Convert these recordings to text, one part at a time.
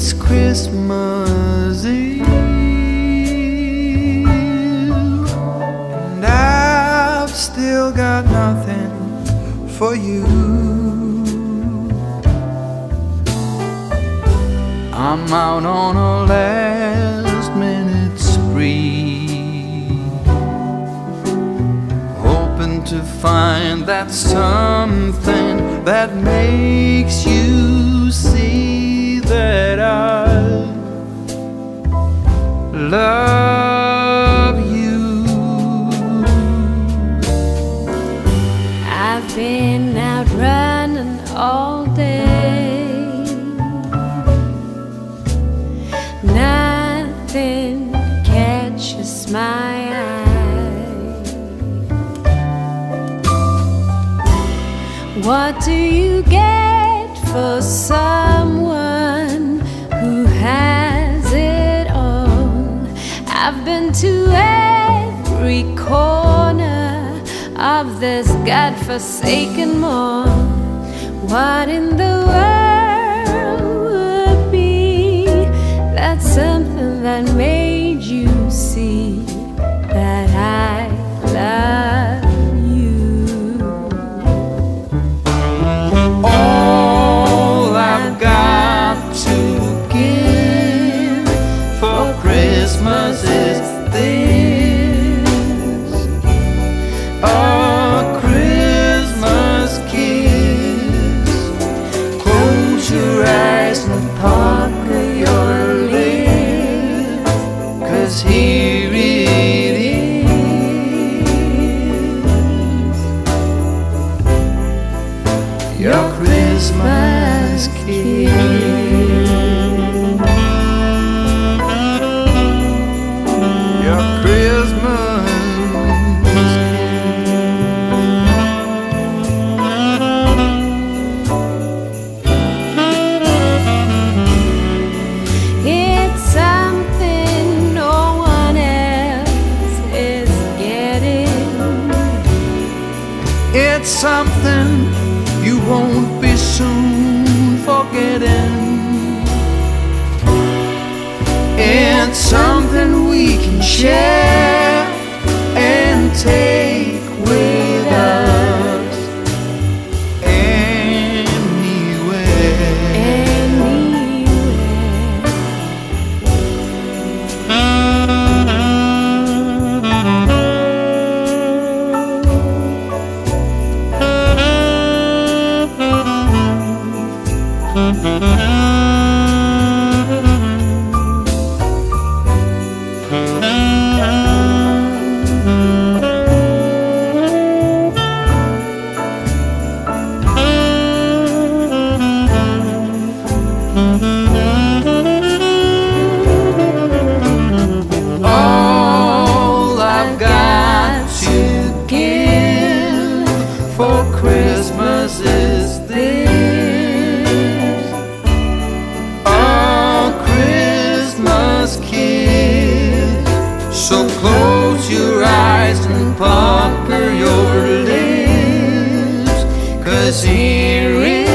It's Christmas Eve, and I've still got nothing for you. I'm out on a last minute spree, hoping to find that something that makes you see that I love you. I've been out running all day, nothing catches my eye. What do you get for someone who has it all? I've been to every corner of this godforsaken mall. What in the world would be that something that made you see that I love you? All I've got to give for Christmas is this: a Christmas kiss. Close your eyes and pucker your lips, 'cause here it is, your Christmas kiss. Your Christmas It's something no one else is getting. It's something you won't be soon forgetting. It's something we can share and take with us anywhere. All I've got to give for Christmas is this: a Christmas kiss. So close your eyes and pucker your lips, 'cause here it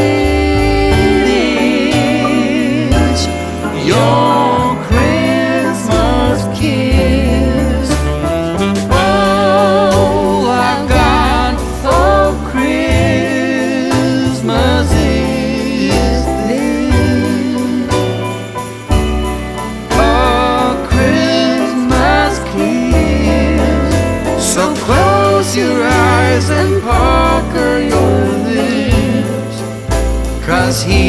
is, your Christmas kiss. All I've got for Christmas is this: a Christmas kiss. So close your eyes and pucker your lips, 'cause he